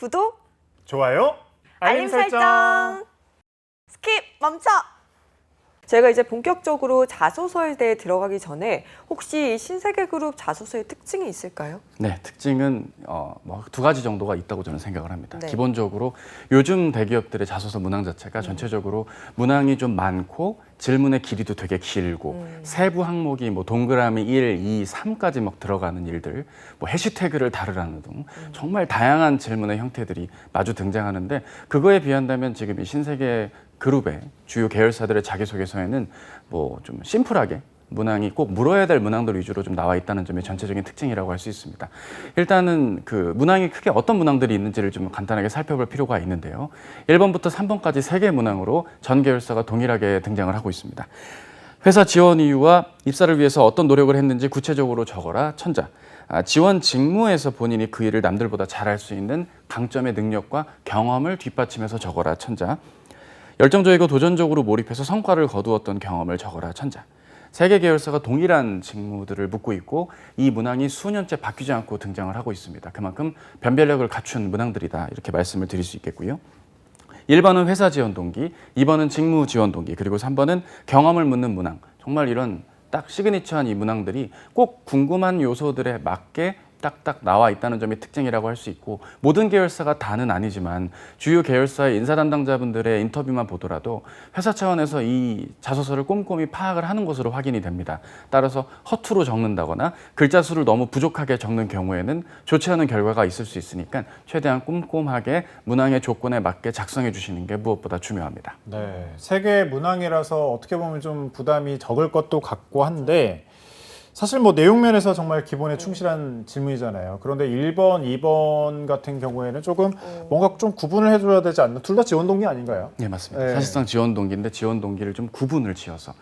구독, 좋아요, 알림 설정. 스킵 멈춰. 저희가 이제 본격적으로 자소서에 들어가기 전에 혹시 신세계그룹 자소서의 특징이 있을까요? 네, 특징은 두 가지 정도가 있다고 저는 생각을 합니다. 네. 기본적으로 요즘 대기업들의 자소서 문항 자체가 전체적으로 문항이 좀 많고 질문의 길이도 되게 길고 세부 항목이 뭐 동그라미 1, 2, 3까지 막 들어가는 일들, 뭐 해시태그를 다루라는 등 정말 다양한 질문의 형태들이 마주 등장하는데 그거에 비한다면 지금 이 신세계 그룹의 주요 계열사들의 자기소개서에는 뭐 좀 심플하게 문항이 꼭 물어야 될 문항들 위주로 좀 나와 있다는 점이 전체적인 특징이라고 할 수 있습니다. 일단은 그 문항이 크게 어떤 문항들이 있는지를 좀 간단하게 살펴볼 필요가 있는데요. 1번부터 3번까지 3개 문항으로 전 계열사가 동일하게 등장을 하고 있습니다. 회사 지원 이유와 입사를 위해서 어떤 노력을 했는지 구체적으로 적어라 천자. 지원 직무에서 본인이 그 일을 남들보다 잘할 수 있는 강점의 능력과 경험을 뒷받침해서 적어라 천자. 열정적이고 도전적으로 몰입해서 성과를 거두었던 경험을 적어라 천자. 세 개 계열사가 동일한 직무들을 묻고 있고 이 문항이 수년째 바뀌지 않고 등장을 하고 있습니다. 그만큼 변별력을 갖춘 문항들이다 이렇게 말씀을 드릴 수 있겠고요. 1번은 회사 지원 동기, 2번은 직무 지원 동기, 그리고 3번은 경험을 묻는 문항. 정말 이런 딱 시그니처한 이 문항들이 꼭 궁금한 요소들에 맞게 딱딱 나와 있다는 점이 특징이라고 할 수 있고 모든 계열사가 다는 아니지만 주요 계열사의 인사 담당자분들의 인터뷰만 보더라도 회사 차원에서 이 자소서를 꼼꼼히 파악을 하는 것으로 확인이 됩니다. 따라서 허투루 적는다거나 글자 수를 너무 부족하게 적는 경우에는 좋지 않은 결과가 있을 수 있으니까 최대한 꼼꼼하게 문항의 조건에 맞게 작성해 주시는 게 무엇보다 중요합니다. 네, 세계 문항이라서 어떻게 보면 좀 부담이 적을 것도 같고 한데 사실 뭐 내용 면에서 정말 기본에 충실한 질문이잖아요. 그런데 1번, 2번 같은 경우에는 조금 뭔가 좀 구분을 해줘야 되지 않나? 둘 다 지원 동기 아닌가요? 네, 맞습니다. 네. 사실상 지원 동기인데 지원 동기를 좀 구분을 지어서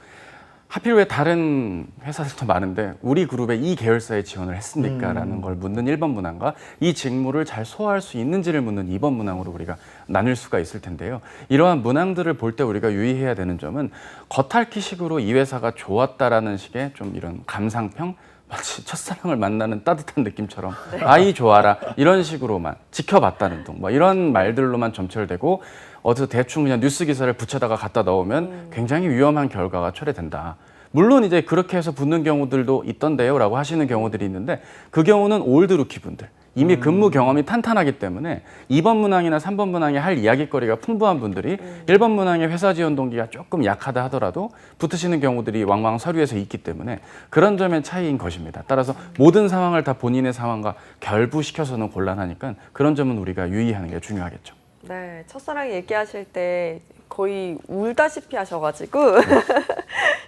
하필 왜 다른 회사들도 많은데 우리 그룹에 이 계열사에 지원을 했습니까? 라는 걸 묻는 1번 문항과 이 직무를 잘 소화할 수 있는지를 묻는 2번 문항으로 우리가 나눌 수가 있을 텐데요. 이러한 문항들을 볼 때 우리가 유의해야 되는 점은 겉핥기식으로 이 회사가 좋았다라는 식의 좀 이런 감상평? 마치 첫사랑을 만나는 따뜻한 느낌처럼 아이 좋아라 이런 식으로만 지켜봤다는 등 뭐 이런 말들로만 점철되고 어디서 대충 그냥 뉴스 기사를 붙여다가 갖다 넣으면 굉장히 위험한 결과가 초래된다. 물론 이제 그렇게 해서 붙는 경우들도 있던데요 라고 하시는 경우들이 있는데 그 경우는 올드 루키 분들 이미 근무 경험이 탄탄하기 때문에 2번 문항이나 3번 문항에 할 이야기거리가 풍부한 분들이 1번 문항의 회사 지원 동기가 조금 약하다 하더라도 붙으시는 경우들이 왕왕 서류에서 있기 때문에 그런 점의 차이인 것입니다. 따라서 모든 상황을 다 본인의 상황과 결부시켜서는 곤란하니까 그런 점은 우리가 유의하는 게 중요하겠죠. 네, 첫사랑 얘기하실 때 거의 울다시피 하셔가지고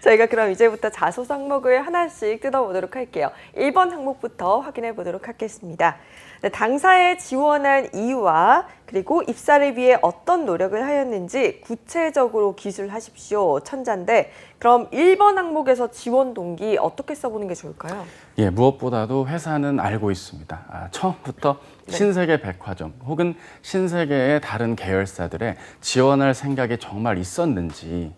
저희가 그럼 이제부터 자소서 항목을 하나씩 뜯어보도록 할게요. 1번 항목부터 확인해 보도록 하겠습니다. 네, 당사에 지원한 이유와 그리고 입사를 위해 어떤 노력을 하였는지 구체적으로 기술하십시오. 천자인데 그럼 1번 항목에서 지원 동기 어떻게 써보는 게 좋을까요? 예, 무엇보다도 회사는 알고 있습니다. 처음부터 신세계 백화점 혹은 신세계의 다른 계열사들에 지원할 생각이 정말 있었는지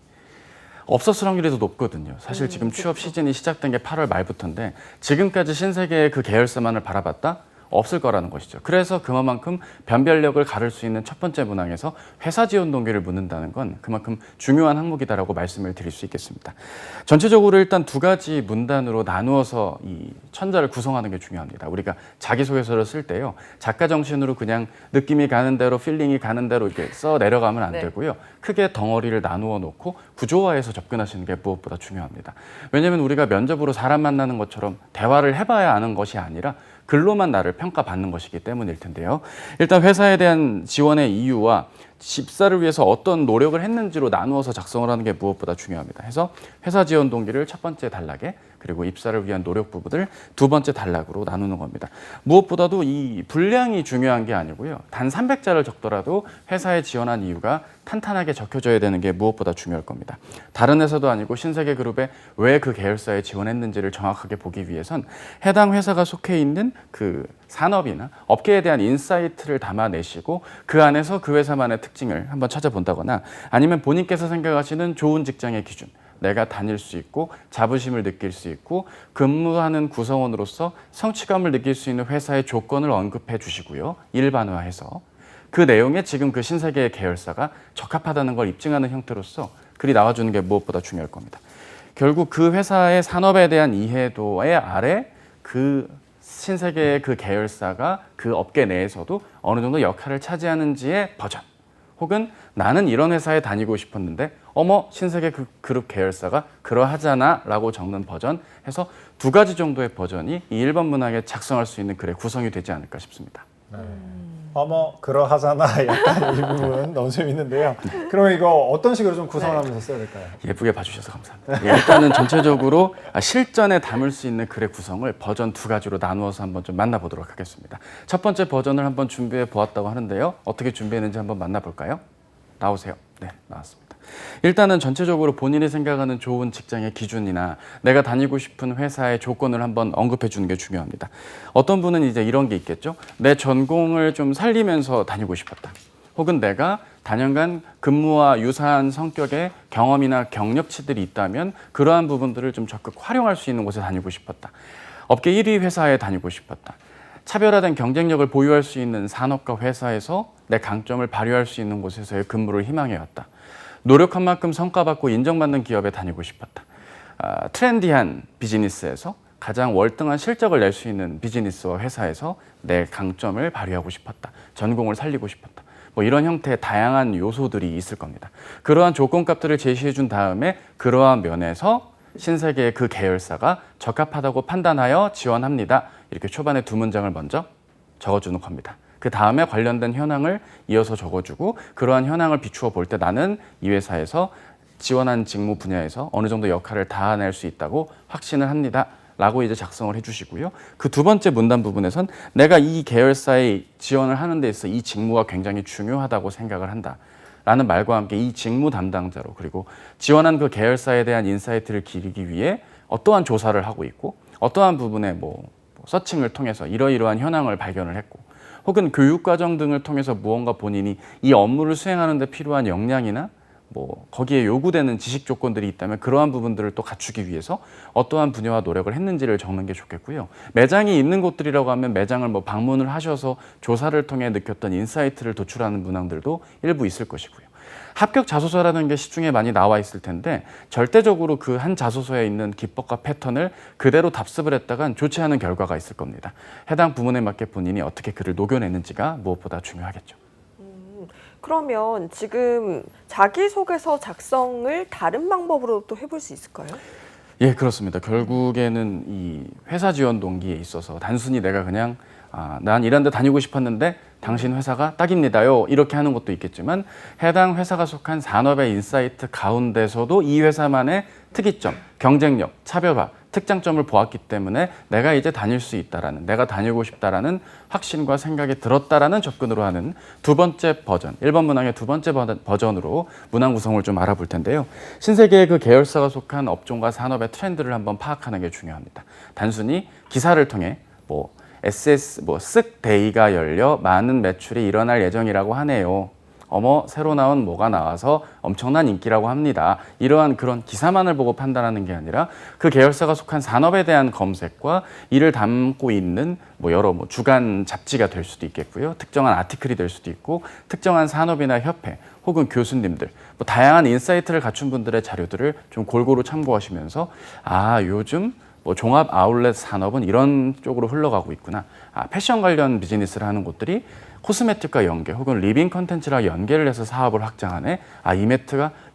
없었을 확률이 더 높거든요. 사실 지금 취업 시즌이 시작된 게 8월 말부터인데 지금까지 신세계의 그 계열사만을 바라봤다? 없을 거라는 것이죠. 그래서 그만큼 변별력을 가를 수 있는 첫 번째 문항에서 회사 지원 동기를 묻는다는 건 그만큼 중요한 항목이다라고 말씀을 드릴 수 있겠습니다. 전체적으로 일단 두 가지 문단으로 나누어서 이 천자를 구성하는 게 중요합니다. 우리가 자기소개서를 쓸 때요. 작가 정신으로 그냥 느낌이 가는 대로 필링이 가는 대로 이렇게 써 내려가면 안 되고요. 크게 덩어리를 나누어 놓고 구조화해서 접근하시는 게 무엇보다 중요합니다. 왜냐하면 우리가 면접으로 사람 만나는 것처럼 대화를 해봐야 아는 것이 아니라 글로만 나를 평가받는 것이기 때문일 텐데요. 일단 회사에 대한 지원의 이유와 입사를 위해서 어떤 노력을 했는지로 나누어서 작성을 하는 게 무엇보다 중요합니다. 해서 회사 지원 동기를 첫 번째 단락에 그리고 입사를 위한 노력 부분을 두 번째 단락으로 나누는 겁니다. 무엇보다도 이 분량이 중요한 게 아니고요. 단 300자를 적더라도 회사에 지원한 이유가 탄탄하게 적혀져야 되는 게 무엇보다 중요할 겁니다. 다른 회사도 아니고 신세계그룹에 왜 그 계열사에 지원했는지를 정확하게 보기 위해선 해당 회사가 속해 있는 그 산업이나 업계에 대한 인사이트를 담아내시고 그 안에서 그 회사만의 특징을 한번 찾아본다거나 아니면 본인께서 생각하시는 좋은 직장의 기준 내가 다닐 수 있고 자부심을 느낄 수 있고 근무하는 구성원으로서 성취감을 느낄 수 있는 회사의 조건을 언급해 주시고요. 일반화해서 그 내용에 지금 그 신세계의 계열사가 적합하다는 걸 입증하는 형태로서 글이 나와주는 게 무엇보다 중요할 겁니다. 결국 그 회사의 산업에 대한 이해도의 아래 그 신세계의 그 계열사가 그 업계 내에서도 어느 정도 역할을 차지하는지의 버전, 혹은 나는 이런 회사에 다니고 싶었는데 어머 신세계 그 그룹 계열사가 그러하잖아 라고 적는 버전 해서 두 가지 정도의 버전이 이 1번 문항에 작성할 수 있는 글의 구성이 되지 않을까 싶습니다. 네. 어머 그러하잖아 약간 이 부분 너무 재밌는데요. 그러면 이거 어떤 식으로 좀 구성하면서 써야 될까요? 예쁘게 봐주셔서 감사합니다. 예, 일단은 전체적으로 실전에 담을 수 있는 글의 구성을 버전 두 가지로 나누어서 한번 좀 만나보도록 하겠습니다. 첫 번째 버전을 한번 준비해 보았다고 하는데요. 어떻게 준비했는지 한번 만나볼까요? 나오세요. 네, 나왔습니다. 일단은 전체적으로 본인이 생각하는 좋은 직장의 기준이나 내가 다니고 싶은 회사의 조건을 한번 언급해 주는 게 중요합니다. 어떤 분은 이제 이런 게 있겠죠. 내 전공을 좀 살리면서 다니고 싶었다. 혹은 내가 단연간 근무와 유사한 성격의 경험이나 경력치들이 있다면 그러한 부분들을 좀 적극 활용할 수 있는 곳에 다니고 싶었다. 업계 1위 회사에 다니고 싶었다. 차별화된 경쟁력을 보유할 수 있는 산업과 회사에서 내 강점을 발휘할 수 있는 곳에서의 근무를 희망해왔다. 노력한 만큼 성과받고 인정받는 기업에 다니고 싶었다. 트렌디한 비즈니스에서 가장 월등한 실적을 낼 수 있는 비즈니스와 회사에서 내 강점을 발휘하고 싶었다. 전공을 살리고 싶었다. 뭐 이런 형태의 다양한 요소들이 있을 겁니다. 그러한 조건값들을 제시해 준 다음에 그러한 면에서 신세계의 그 계열사가 적합하다고 판단하여 지원합니다. 이렇게 초반에 두 문장을 먼저 적어주는 겁니다. 그 다음에 관련된 현황을 이어서 적어주고 그러한 현황을 비추어 볼 때 나는 이 회사에서 지원한 직무 분야에서 어느 정도 역할을 다해낼 수 있다고 확신을 합니다. 라고 이제 작성을 해주시고요. 그 두 번째 문단 부분에선 내가 이 계열사에 지원을 하는 데 있어 이 직무가 굉장히 중요하다고 생각을 한다. 라는 말과 함께 이 직무 담당자로 그리고 지원한 그 계열사에 대한 인사이트를 기리기 위해 어떠한 조사를 하고 있고 어떠한 부분에 뭐 서칭을 통해서 이러이러한 현황을 발견을 했고 혹은 교육과정 등을 통해서 무언가 본인이 이 업무를 수행하는 데 필요한 역량이나 뭐 거기에 요구되는 지식 조건들이 있다면 그러한 부분들을 또 갖추기 위해서 어떠한 분야와 노력을 했는지를 적는 게 좋겠고요. 매장이 있는 곳들이라고 하면 매장을 뭐 방문을 하셔서 조사를 통해 느꼈던 인사이트를 도출하는 문항들도 일부 있을 것이고요. 합격 자소서라는 게 시중에 많이 나와 있을 텐데 절대적으로 그 한 자소서에 있는 기법과 패턴을 그대로 답습을 했다간 좋지 않은 결과가 있을 겁니다. 해당 부문에 맞게 본인이 어떻게 글을 녹여내는지가 무엇보다 중요하겠죠. 그러면 지금 자기소개서 작성을 다른 방법으로 또 해볼 수 있을까요? 예, 그렇습니다. 결국에는 이 회사 지원 동기에 있어서 단순히 내가 그냥 난 이런 데 다니고 싶었는데 당신 회사가 딱입니다요. 이렇게 하는 것도 있겠지만 해당 회사가 속한 산업의 인사이트 가운데서도 이 회사만의 특이점, 경쟁력, 차별화, 특장점을 보았기 때문에 내가 이제 다닐 수 있다라는, 내가 다니고 싶다라는 확신과 생각이 들었다라는 접근으로 하는 두 번째 버전, 1번 문항의 두 번째 버전으로 문항 구성을 좀 알아볼 텐데요. 신세계의 그 계열사가 속한 업종과 산업의 트렌드를 한번 파악하는 게 중요합니다. 단순히 기사를 통해 쓱 데이가 열려 많은 매출이 일어날 예정이라고 하네요. 어머 새로 나온 뭐가 나와서 엄청난 인기라고 합니다. 이러한 그런 기사만을 보고 판단하는 게 아니라 그 계열사가 속한 산업에 대한 검색과 이를 담고 있는 여러 주간 잡지가 될 수도 있겠고요. 특정한 아티클이 될 수도 있고 특정한 산업이나 협회 혹은 교수님들 다양한 인사이트를 갖춘 분들의 자료들을 좀 골고루 참고하시면서 요즘 종합 아울렛 산업은 이런 쪽으로 흘러가고 있구나. 패션 관련 비즈니스를 하는 곳들이 코스메틱과 연계 혹은 리빙 컨텐츠랑 연계를 해서 사업을 확장하네.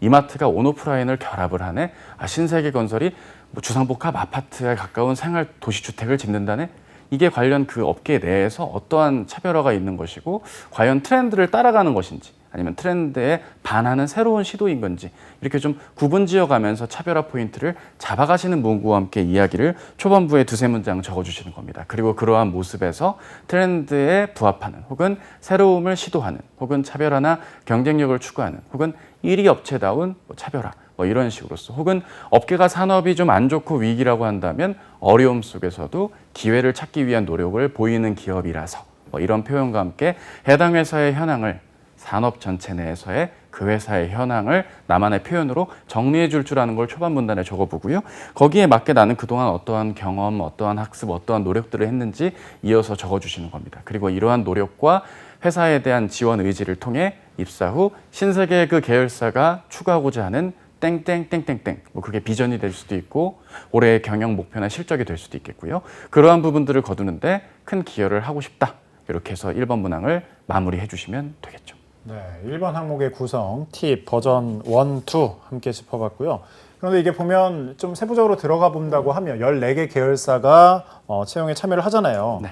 이마트가 온오프라인을 결합을 하네. 신세계 건설이 주상복합 아파트에 가까운 생활 도시주택을 짓는다네. 이게 관련 그 업계 내에서 어떠한 차별화가 있는 것이고 과연 트렌드를 따라가는 것인지 아니면 트렌드에 반하는 새로운 시도인 건지 이렇게 좀 구분지어가면서 차별화 포인트를 잡아가시는 문구와 함께 이야기를 초반부에 두세 문장 적어주시는 겁니다. 그리고 그러한 모습에서 트렌드에 부합하는 혹은 새로움을 시도하는 혹은 차별화나 경쟁력을 추구하는 혹은 1위 업체다운 차별화 이런 식으로서 혹은 업계가 산업이 좀 안 좋고 위기라고 한다면 어려움 속에서도 기회를 찾기 위한 노력을 보이는 기업이라서 이런 표현과 함께 해당 회사의 현황을 산업 전체 내에서의 그 회사의 현황을 나만의 표현으로 정리해 줄 줄 아는 걸 초반 문단에 적어보고요. 거기에 맞게 나는 그동안 어떠한 경험, 어떠한 학습, 어떠한 노력들을 했는지 이어서 적어주시는 겁니다. 그리고 이러한 노력과 회사에 대한 지원 의지를 통해 입사 후 신세계 그 계열사가 추구하고자 하는 땡땡땡땡땡 뭐 그게 비전이 될 수도 있고 올해의 경영 목표나 실적이 될 수도 있겠고요. 그러한 부분들을 거두는데 큰 기여를 하고 싶다. 이렇게 해서 1번 문항을 마무리해 주시면 되겠죠. 네, 1번 항목의 구성, 팁, 버전 1, 2 함께 짚어봤고요. 그런데 이게 보면 좀 세부적으로 들어가 본다고 하면 14개 계열사가 채용에 참여를 하잖아요. 네.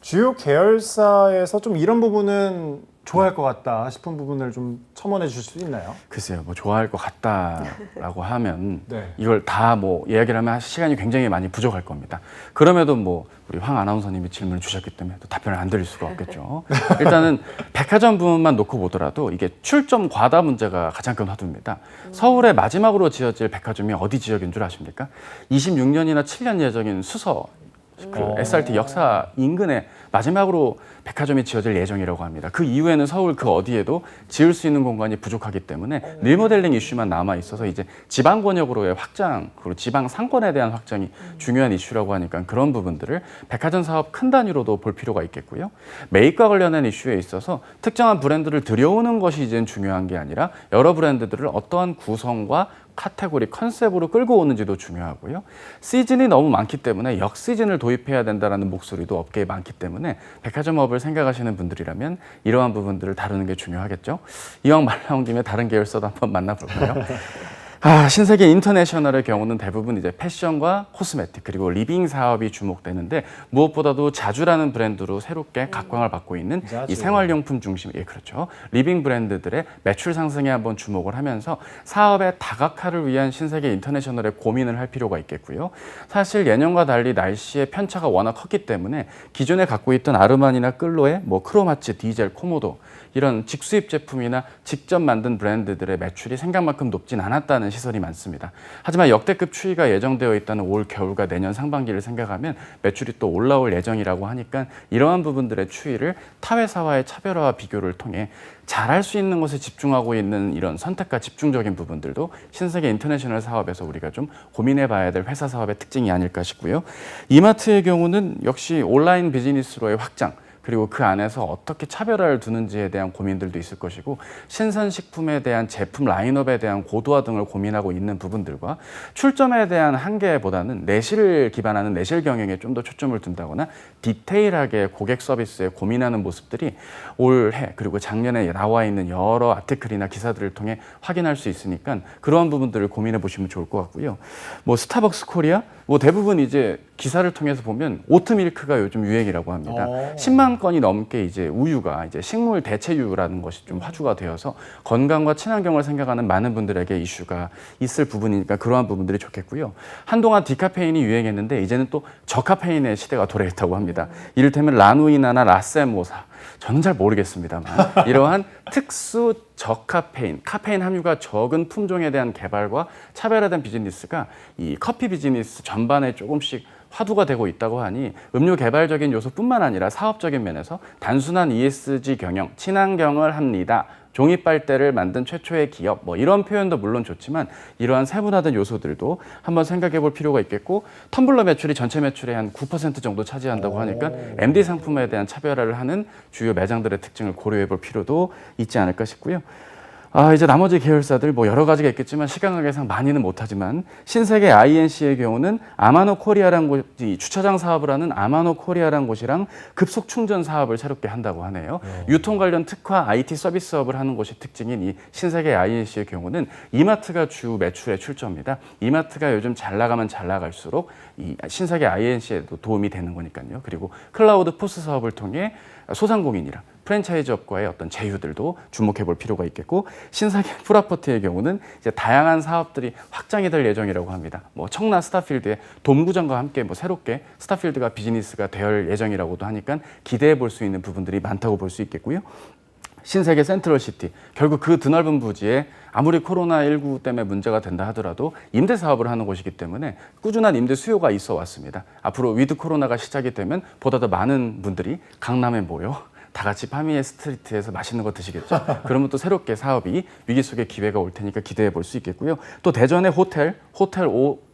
주요 계열사에서 좀 이런 부분은 좋아할 것 같다 싶은 부분을 좀 첨언해 주실 수 있나요? 글쎄요, 뭐 좋아할 것 같다라고 하면 네. 이걸 다 뭐 이야기를 하면 시간이 굉장히 많이 부족할 겁니다. 그럼에도 뭐 우리 황 아나운서님이 질문을 주셨기 때문에 또 답변을 안 드릴 수가 없겠죠. 일단은 백화점 부분만 놓고 보더라도 이게 출점 과다 문제가 가장 큰 화두입니다. 서울에 마지막으로 지어질 백화점이 어디 지역인 줄 아십니까? 26년이나 7년 예정인 수서 그 SRT 역사 인근에 마지막으로 백화점이 지어질 예정이라고 합니다. 그 이후에는 서울 그 어디에도 지을 수 있는 공간이 부족하기 때문에 리모델링 이슈만 남아 있어서 이제 지방 권역으로의 확장 그리고 지방 상권에 대한 확장이 중요한 이슈라고 하니까 그런 부분들을 백화점 사업 큰 단위로도 볼 필요가 있겠고요. 매입과 관련된 이슈에 있어서 특정한 브랜드를 들여오는 것이 이제는 중요한 게 아니라 여러 브랜드들을 어떠한 구성과 카테고리 컨셉으로 끌고 오는지도 중요하고요. 시즌이 너무 많기 때문에 역시즌을 도입해야 된다는 목소리도 업계에 많기 때문에 백화점업을 생각하시는 분들이라면 이러한 부분들을 다루는 게 중요하겠죠. 이왕 말 나온 김에 다른 계열사도 한번 만나볼까요? 신세계 인터내셔널의 경우는 대부분 이제 패션과 코스메틱 그리고 리빙 사업이 주목되는데 무엇보다도 자주라는 브랜드로 새롭게 각광을 받고 있는 이 생활용품 중심, 예, 그렇죠. 리빙 브랜드들의 매출 상승에 한번 주목을 하면서 사업의 다각화를 위한 신세계 인터내셔널의 고민을 할 필요가 있겠고요. 사실 예년과 달리 날씨의 편차가 워낙 컸기 때문에 기존에 갖고 있던 아르마니나 끌로에 뭐 크로마츠, 디젤, 코모도 이런 직수입 제품이나 직접 만든 브랜드들의 매출이 생각만큼 높진 않았다는 시선이 많습니다. 하지만 역대급 추이가 예정되어 있다는 올 겨울과 내년 상반기를 생각하면 매출이 또 올라올 예정이라고 하니까 이러한 부분들의 추이를 타 회사와의 차별화와 비교를 통해 잘할 수 있는 것에 집중하고 있는 이런 선택과 집중적인 부분들도 신세계 인터내셔널 사업에서 우리가 좀 고민해 봐야 될 회사 사업의 특징이 아닐까 싶고요. 이마트의 경우는 역시 온라인 비즈니스로의 확장 그리고 그 안에서 어떻게 차별화를 두는지에 대한 고민들도 있을 것이고 신선식품에 대한 제품 라인업에 대한 고도화 등을 고민하고 있는 부분들과 출점에 대한 한계보다는 내실을 기반하는 내실 경영에 좀 더 초점을 둔다거나 디테일하게 고객 서비스에 고민하는 모습들이 올해 그리고 작년에 나와 있는 여러 아티클이나 기사들을 통해 확인할 수 있으니까 그러한 부분들을 고민해 보시면 좋을 것 같고요. 뭐 스타벅스 코리아 뭐 대부분 이제 기사를 통해서 보면 오트밀크가 요즘 유행이라고 합니다. 10만 건이 넘게 이제 우유가 이제 식물 대체유라는 것이 좀 화두가 되어서 건강과 친환경을 생각하는 많은 분들에게 이슈가 있을 부분이니까 그러한 부분들이 좋겠고요. 한동안 디카페인이 유행했는데 이제는 또 저카페인의 시대가 도래했다고 합니다. 이를테면 라누이나나 라세모사 저는 잘 모르겠습니다만 이러한 특수 저카페인, 카페인 함유가 적은 품종에 대한 개발과 차별화된 비즈니스가 이 커피 비즈니스 전반에 조금씩 화두가 되고 있다고 하니 음료 개발적인 요소뿐만 아니라 사업적인 면에서 단순한 ESG 경영, 친환경을 합니다. 종이 빨대를 만든 최초의 기업 뭐 이런 표현도 물론 좋지만 이러한 세분화된 요소들도 한번 생각해 볼 필요가 있겠고 텀블러 매출이 전체 매출의 한 9% 정도 차지한다고 하니까 MD 상품에 대한 차별화를 하는 주요 매장들의 특징을 고려해 볼 필요도 있지 않을까 싶고요. 이제 나머지 계열사들 뭐 여러 가지가 있겠지만 시간 관계상 많이는 못하지만 신세계 INC의 경우는 아마노 코리아라는 곳이 주차장 사업을 하는 아마노 코리아라는 곳이랑 급속 충전 사업을 새롭게 한다고 하네요. 유통 관련 특화 IT 서비스업을 하는 곳이 특징인 이 신세계 INC의 경우는 이마트가 주 매출의 출처입니다. 이마트가 요즘 잘 나가면 잘 나갈수록 이 신세계 INC에도 도움이 되는 거니까요. 그리고 클라우드 포스 사업을 통해 소상공인이랑 프랜차이즈업과의 어떤 제휴들도 주목해 볼 필요가 있겠고 신세계 프라포트의 경우는 이제 다양한 사업들이 확장이 될 예정이라고 합니다. 뭐 청라 스타필드의 돔구장과 함께 뭐 새롭게 스타필드가 비즈니스가 될 예정이라고도 하니까 기대해 볼 수 있는 부분들이 많다고 볼 수 있겠고요. 신세계 센트럴시티 결국 그 드넓은 부지에 아무리 코로나19 때문에 문제가 된다 하더라도 임대 사업을 하는 곳이기 때문에 꾸준한 임대 수요가 있어 왔습니다. 앞으로 위드 코로나가 시작이 되면 보다 더 많은 분들이 강남에 모여 다 같이 파미의 스트리트에서 맛있는 거 드시겠죠. 그러면 또 새롭게 사업이 위기 속에 기회가 올 테니까 기대해 볼 수 있겠고요. 또 대전에 호텔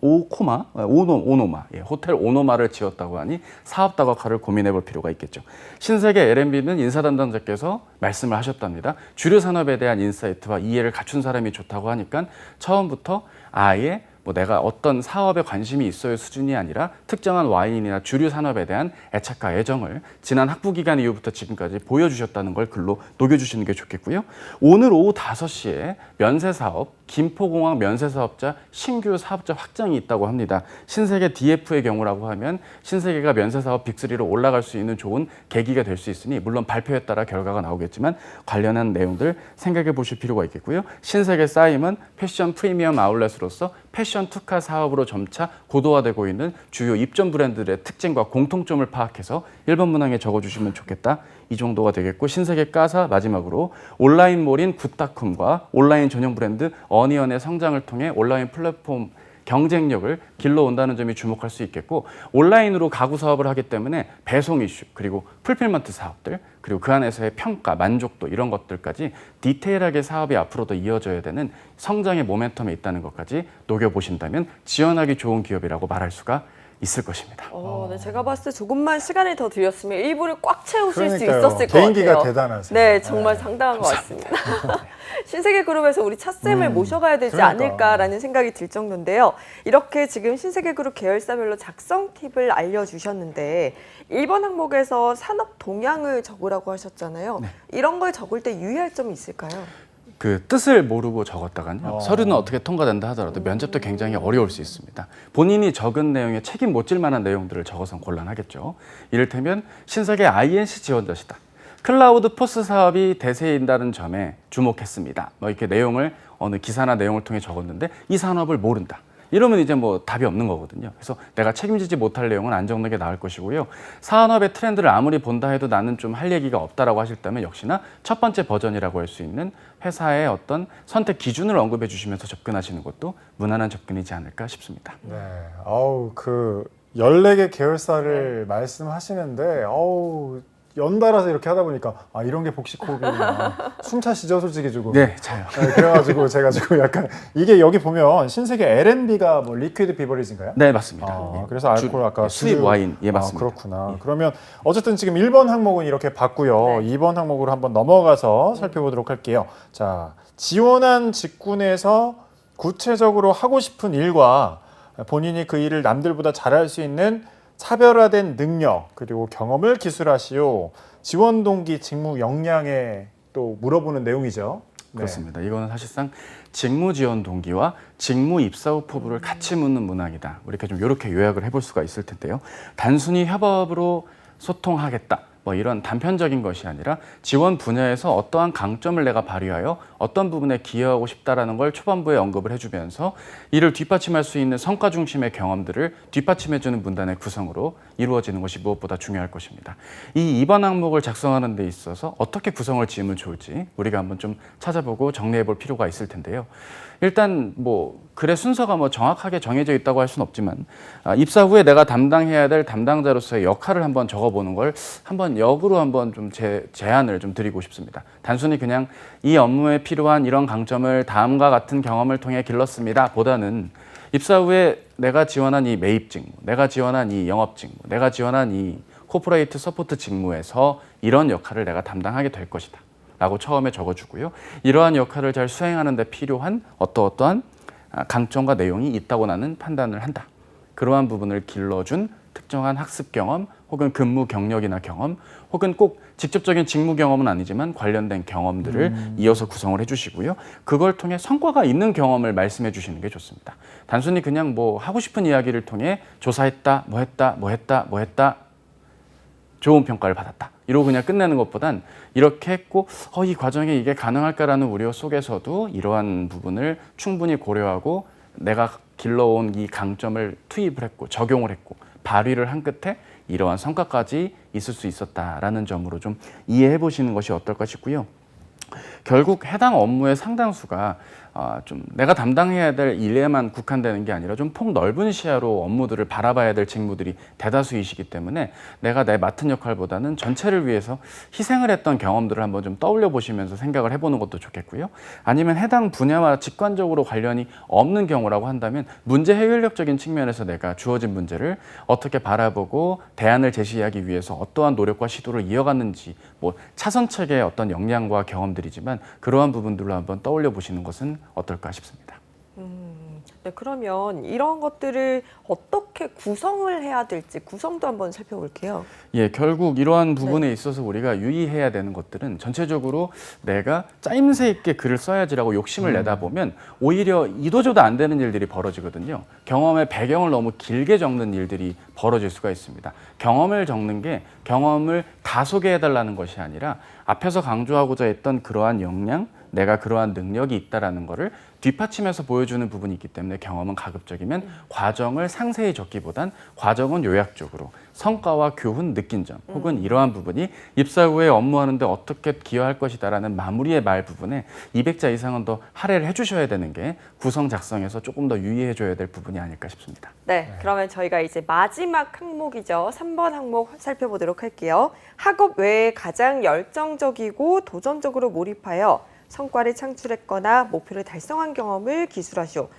오노마, 예, 호텔 오노마를 지었다고 하니 사업 다각화를 고민해 볼 필요가 있겠죠. 신세계 L&B는 인사 담당자께서 말씀을 하셨답니다. 주류 산업에 대한 인사이트와 이해를 갖춘 사람이 좋다고 하니까 처음부터 아예 뭐 내가 어떤 사업에 관심이 있어요 수준이 아니라 특정한 와인이나 주류 산업에 대한 애착과 애정을 지난 학부 기간 이후부터 지금까지 보여주셨다는 걸 글로 녹여주시는 게 좋겠고요. 오늘 오후 5시에 면세사업, 김포공항 면세사업자 신규 사업자 확장이 있다고 합니다. 신세계 DF의 경우라고 하면 신세계가 면세사업 빅3로 올라갈 수 있는 좋은 계기가 될 수 있으니 물론 발표에 따라 결과가 나오겠지만 관련한 내용들 생각해 보실 필요가 있겠고요. 신세계 싸임은 패션 프리미엄 아울렛으로서 패션 특화 사업으로 점차 고도화되고 있는 주요 입점 브랜드들의 특징과 공통점을 파악해서 1번 문항에 적어주시면 좋겠다. 이 정도가 되겠고 신세계 까사 마지막으로 온라인몰인 굿닷컴과 온라인 전용 브랜드 어니언의 성장을 통해 온라인 플랫폼 경쟁력을 길러온다는 점이 주목할 수 있겠고 온라인으로 가구 사업을 하기 때문에 배송 이슈 그리고 풀필먼트 사업들 그리고 그 안에서의 평가, 만족도 이런 것들까지 디테일하게 사업이 앞으로도 이어져야 되는 성장의 모멘텀에 있다는 것까지 녹여보신다면 지원하기 좋은 기업이라고 말할 수가 있을 것입니다. 네, 제가 봤을 때 조금만 시간을 더 드렸으면 일부를 꽉 채우실 수 그러니까요. 있었을 것 같아요. 개인기가 대단하세요. 네, 정말 상당한 것 같습니다. 신세계그룹에서 우리 차쌤을 모셔가야 되지 그러니까. 않을까라는 생각이 들 정도인데요. 이렇게 지금 신세계그룹 계열사별로 작성 팁을 알려주셨는데 1번 항목에서 산업 동향을 적으라고 하셨잖아요. 네. 이런 걸 적을 때 유의할 점이 있을까요? 그 뜻을 모르고 적었다가요. 서류는 어떻게 통과된다 하더라도 면접도 굉장히 어려울 수 있습니다. 본인이 적은 내용에 책임 못 질 만한 내용들을 적어선 곤란하겠죠. 이를테면 신세계 INC 지원자시다. 클라우드 포스 사업이 대세인다는 점에 주목했습니다. 뭐 이렇게 내용을 어느 기사나 내용을 통해 적었는데 이 산업을 모른다. 이러면 이제 뭐 답이 없는 거거든요. 그래서 내가 책임지지 못할 내용은 안 적는 게 나을 것이고요. 산업의 트렌드를 아무리 본다 해도 나는 좀 할 얘기가 없다라고 하셨다면 역시나 첫 번째 버전이라고 할 수 있는 회사의 어떤 선택 기준을 언급해 주시면서 접근하시는 것도 무난한 접근이지 않을까 싶습니다. 네. 아우 그 14개 계열사를 말씀하시는데 연달아서 이렇게 하다 보니까 이런 게 복식호흡이구나. 숨 차시죠, 솔직히 조금. 네, 차요. 네, 그래가지고 제가 지금 약간 이게 여기 보면 신세계 L&B가 뭐 리퀴드 비버리지인가요? 네, 맞습니다. 예. 그래서 알코올 아까 수입 와인, 예, 맞습니다. 그렇구나. 예. 그러면 어쨌든 지금 1번 항목은 이렇게 봤고요. 네. 2번 항목으로 한번 넘어가서 살펴보도록 할게요. 자, 지원한 직군에서 구체적으로 하고 싶은 일과 본인이 그 일을 남들보다 잘할 수 있는 차별화된 능력 그리고 경험을 기술하시오. 지원 동기, 직무 역량에 또 물어보는 내용이죠. 네. 그렇습니다. 이거는 사실상 직무 지원 동기와 직무 입사 후 포부를 같이 묻는 문항이다. 이렇게 좀 이렇게 요약을 해볼 수가 있을 텐데요. 단순히 협업으로 소통하겠다. 뭐 이런 단편적인 것이 아니라 지원 분야에서 어떠한 강점을 내가 발휘하여 어떤 부분에 기여하고 싶다라는 걸 초반부에 언급을 해주면서 이를 뒷받침할 수 있는 성과 중심의 경험들을 뒷받침해주는 문단의 구성으로 이루어지는 것이 무엇보다 중요할 것입니다. 이 2번 항목을 작성하는 데 있어서 어떻게 구성을 지으면 좋을지 우리가 한번 좀 찾아보고 정리해 볼 필요가 있을 텐데요. 일단 뭐 글의 순서가 뭐 정확하게 정해져 있다고 할 수는 없지만 입사 후에 내가 담당해야 될 담당자로서의 역할을 한번 적어보는 걸 한번 역으로 한번 좀 제안을 좀 드리고 싶습니다. 단순히 그냥 이 업무에 필요한 이런 강점을 다음과 같은 경험을 통해 길렀습니다 보다는 입사 후에 내가 지원한 이 매입 직무, 내가 지원한 이 영업 직무, 내가 지원한 이 코퍼레이트 서포트 직무에서 이런 역할을 내가 담당하게 될 것이다 라고 처음에 적어주고요. 이러한 역할을 잘 수행하는 데 필요한 어떠한 강점과 내용이 있다고 나는 판단을 한다. 그러한 부분을 길러준 특정한 학습 경험 혹은 근무 경력이나 경험 혹은 꼭 직접적인 직무 경험은 아니지만 관련된 경험들을 이어서 구성을 해주시고요. 그걸 통해 성과가 있는 경험을 말씀해 주시는 게 좋습니다. 단순히 그냥 뭐 하고 싶은 이야기를 통해 조사했다, 뭐 했다 좋은 평가를 받았다. 이러고 그냥 끝내는 것보단 이렇게 했고 이 과정에 이게 가능할까라는 우려 속에서도 이러한 부분을 충분히 고려하고 내가 길러온 이 강점을 투입을 했고 적용을 했고 발휘를 한 끝에 이러한 성과까지 있을 수 있었다라는 점으로 좀 이해해 보시는 것이 어떨까 싶고요. 결국 해당 업무의 상당수가 좀 내가 담당해야 될 일에만 국한되는 게 아니라 좀 폭넓은 시야로 업무들을 바라봐야 될 직무들이 대다수이시기 때문에 내가 내 맡은 역할보다는 전체를 위해서 희생을 했던 경험들을 한번 좀 떠올려 보시면서 생각을 해보는 것도 좋겠고요. 아니면 해당 분야와 직관적으로 관련이 없는 경우라고 한다면 문제 해결력적인 측면에서 내가 주어진 문제를 어떻게 바라보고 대안을 제시하기 위해서 어떠한 노력과 시도를 이어갔는지 뭐 차선책의 어떤 역량과 경험들이지만 그러한 부분들로 한번 떠올려 보시는 것은 어떨까 싶습니다. 네, 그러면 이런 것들을 어떻게 구성을 해야 될지 구성도 한번 살펴볼게요. 예, 결국 이러한 부분에 있어서 우리가 유의해야 되는 것들은 전체적으로 내가 짜임새 있게 글을 써야지라고 욕심을 내다 보면 오히려 이도저도 안 되는 일들이 벌어지거든요. 경험의 배경을 너무 길게 적는 일들이 벌어질 수가 있습니다. 경험을 적는 게 경험을 다 소개해달라는 것이 아니라 앞에서 강조하고자 했던 그러한 역량, 내가 그러한 능력이 있다라는 거를 뒷받침해서 보여주는 부분이 있기 때문에 경험은 가급적이면 과정을 상세히 적기보단 과정은 요약적으로 성과와 교훈, 느낀 점 혹은 이러한 부분이 입사 후에 업무하는데 어떻게 기여할 것이다라는 마무리의 말 부분에 200자 이상은 더 할애를 해주셔야 되는 게 구성 작성에서 조금 더 유의해줘야 될 부분이 아닐까 싶습니다. 네, 그러면 저희가 이제 마지막 항목이죠. 3번 항목 살펴보도록 할게요. 학업 외에 가장 열정적이고 도전적으로 몰입하여 성과를 창출했거나 목표를 달성한 경험을 기술하시오.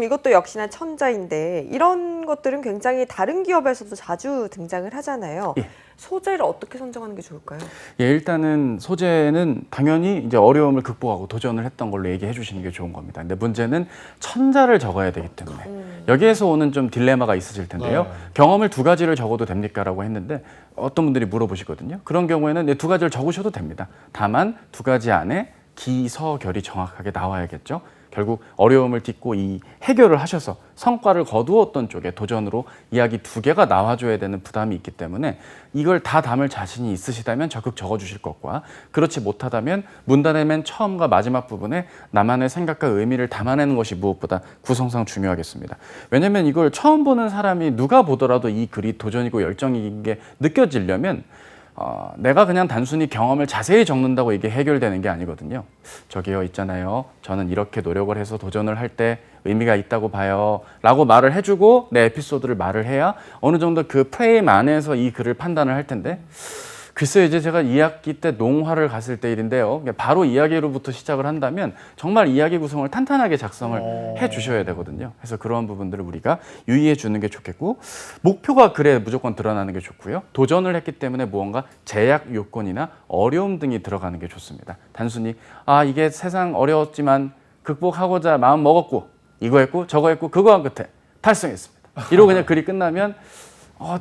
이것도 역시나 천자인데 이런 것들은 굉장히 다른 기업에서도 자주 등장을 하잖아요. 예. 소재를 어떻게 선정하는 게 좋을까요? 예, 일단은 소재는 당연히 이제 어려움을 극복하고 도전을 했던 걸로 얘기해 주시는 게 좋은 겁니다. 근데 문제는 천자를 적어야 되기 때문에 여기에서 오는 좀 딜레마가 있으실 텐데요. 네. 경험을 2가지를 적어도 됩니까라고 했는데 어떤 분들이 물어보시거든요. 그런 경우에는 2가지를 적으셔도 됩니다. 다만 2가지 안에 기서결이 정확하게 나와야겠죠. 결국 어려움을 딛고 이 해결을 하셔서 성과를 거두었던 쪽에 도전으로 이야기 2개가 나와줘야 되는 부담이 있기 때문에 이걸 다 담을 자신이 있으시다면 적극 적어주실 것과 그렇지 못하다면 문단의 맨 처음과 마지막 부분에 나만의 생각과 의미를 담아내는 것이 무엇보다 구성상 중요하겠습니다. 왜냐하면 이걸 처음 보는 사람이 누가 보더라도 이 글이 도전이고 열정인 게 느껴지려면 내가 그냥 단순히 경험을 자세히 적는다고 이게 해결되는 게 아니거든요. 저기요 있잖아요. 저는 이렇게 노력을 해서 도전을 할 때 의미가 있다고 봐요. 라고 말을 해주고 내 에피소드를 말을 해야 어느 정도 그 프레임 안에서 이 글을 판단을 할 텐데 글쎄요, 이제 제가 2학기 때 농화를 갔을 때 일인데요. 바로 이야기로부터 시작을 한다면 정말 이야기 구성을 탄탄하게 작성을 해 주셔야 되거든요. 그래서 그런 부분들을 우리가 유의해 주는 게 좋겠고 목표가 글에 무조건 드러나는 게 좋고요. 도전을 했기 때문에 무언가 제약 요건이나 어려움 등이 들어가는 게 좋습니다. 단순히 이게 세상 어려웠지만 극복하고자 마음 먹었고 이거 했고 저거 했고 그거 한 끝에 달성했습니다. 이러고 그냥 글이 끝나면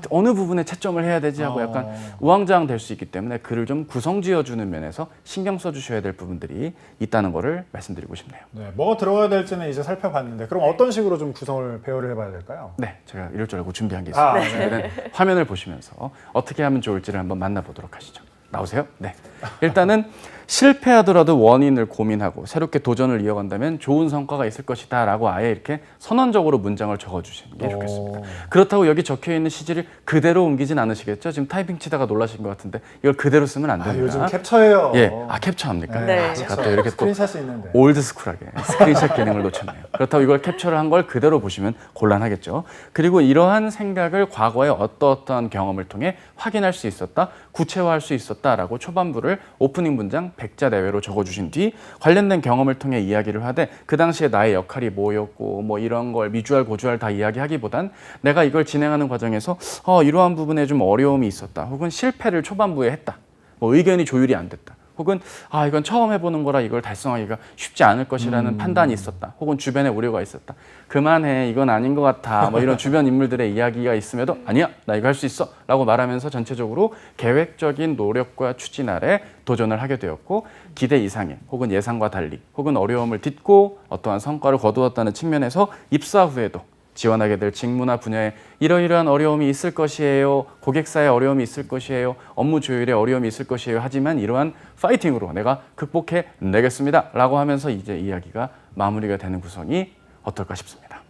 어느 부분에 채점을 해야 되지 하고 약간 우왕좌왕 될 수 있기 때문에 글을 좀 구성 지어주는 면에서 신경 써주셔야 될 부분들이 있다는 거를 말씀드리고 싶네요. 네, 뭐가 들어가야 될지는 이제 살펴봤는데 그럼 어떤 식으로 좀 구성을 배열을 해봐야 될까요? 네, 제가 이럴 줄 알고 준비한 게 있습니다. 오늘은 화면을 보시면서 어떻게 하면 좋을지를 한번 만나보도록 하시죠. 나오세요? 네. 일단은 실패하더라도 원인을 고민하고 새롭게 도전을 이어간다면 좋은 성과가 있을 것이다 라고 아예 이렇게 선언적으로 문장을 적어주시는 게 좋겠습니다. 그렇다고 여기 적혀있는 CG를 그대로 옮기진 않으시겠죠? 지금 타이핑 치다가 놀라신 것 같은데 이걸 그대로 쓰면 안 됩니다. 요즘 캡처해요. 예, 캡처합니까? 네. 제가 또 이렇게 또 스크린샷이 있는데. 올드스쿨하게 스크린샷 기능을 놓쳤네요. 그렇다고 이걸 캡처를 한 걸 그대로 보시면 곤란하겠죠. 그리고 이러한 생각을 과거에 어떠한 경험을 통해 확인할 수 있었다, 구체화할 수 있었다라고 초반부를 오프닝 문장 100자 내외로 적어주신 뒤 관련된 경험을 통해 이야기를 하되 그 당시에 나의 역할이 뭐였고 뭐 이런 걸 미주알 고주알 다 이야기하기보단 내가 이걸 진행하는 과정에서 이러한 부분에 좀 어려움이 있었다 혹은 실패를 초반부에 했다 뭐 의견이 조율이 안 됐다 혹은 이건 처음 해보는 거라 이걸 달성하기가 쉽지 않을 것이라는 판단이 있었다 혹은 주변에 우려가 있었다 그만해 이건 아닌 것 같아 뭐 이런 주변 인물들의 이야기가 있음에도 아니야 나 이거 할 수 있어 라고 말하면서 전체적으로 계획적인 노력과 추진 아래 도전을 하게 되었고 기대 이상의 혹은 예상과 달리 혹은 어려움을 딛고 어떠한 성과를 거두었다는 측면에서 입사 후에도 지원하게 될 직무나 분야에 이러이러한 어려움이 있을 것이에요. 고객사에 어려움이 있을 것이에요. 업무 조율에 어려움이 있을 것이에요. 하지만 이러한 파이팅으로 내가 극복해 내겠습니다. 라고 하면서 이제 이야기가 마무리가 되는 구성이 어떨까 싶습니다.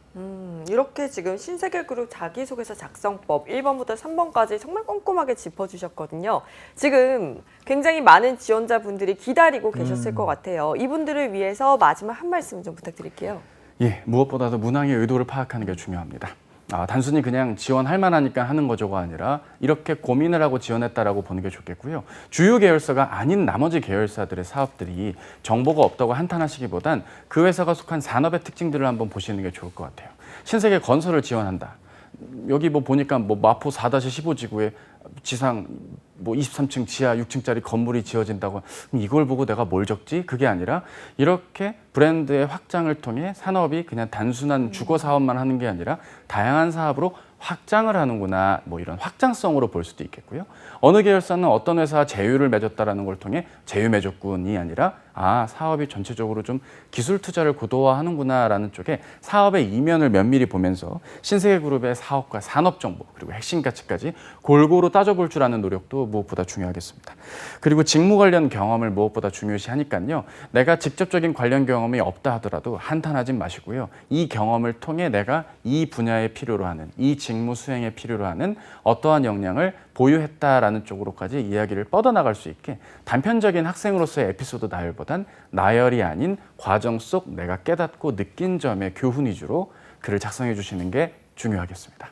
이렇게 지금 신세계그룹 자기소개서 작성법 1번부터 3번까지 정말 꼼꼼하게 짚어주셨거든요. 지금 굉장히 많은 지원자분들이 기다리고 계셨을 것 같아요. 이분들을 위해서 마지막 한 말씀 좀 부탁드릴게요. 예, 무엇보다도 문항의 의도를 파악하는 게 중요합니다. 단순히 그냥 지원할 만하니까 하는 거죠가 아니라 이렇게 고민을 하고 지원했다라고 보는 게 좋겠고요. 주요 계열사가 아닌 나머지 계열사들의 사업들이 정보가 없다고 한탄하시기보단 그 회사가 속한 산업의 특징들을 한번 보시는 게 좋을 것 같아요. 신세계 건설을 지원한다. 여기 뭐 보니까 뭐 마포 4-15지구에 지상 뭐 23층 지하 6층짜리 건물이 지어진다고 그럼 이걸 보고 내가 뭘 적지? 그게 아니라 이렇게 브랜드의 확장을 통해 산업이 그냥 단순한 주거 사업만 하는 게 아니라 다양한 사업으로 확장을 하는구나, 뭐 이런 확장성으로 볼 수도 있겠고요. 어느 계열사는 어떤 회사와 제휴를 맺었다라는 걸 통해 제휴 맺었군이 아니라 사업이 전체적으로 좀 기술 투자를 고도화하는구나라는 쪽에 사업의 이면을 면밀히 보면서 신세계그룹의 사업과 산업 정보 그리고 핵심 가치까지 골고루 따져볼 줄 아는 노력도 무엇보다 중요하겠습니다. 그리고 직무 관련 경험을 무엇보다 중요시하니까요. 내가 직접적인 관련 경험이 없다 하더라도 한탄하지 마시고요. 이 경험을 통해 내가 이 분야에 필요로 하는 이 직무 수행에 필요로 하는 어떠한 역량을 보유했다라는 쪽으로까지 이야기를 뻗어나갈 수 있게 단편적인 학생으로서의 에피소드 나열보단 나열이 아닌 과정 속 내가 깨닫고 느낀 점의 교훈 위주로 글을 작성해 주시는 게 중요하겠습니다.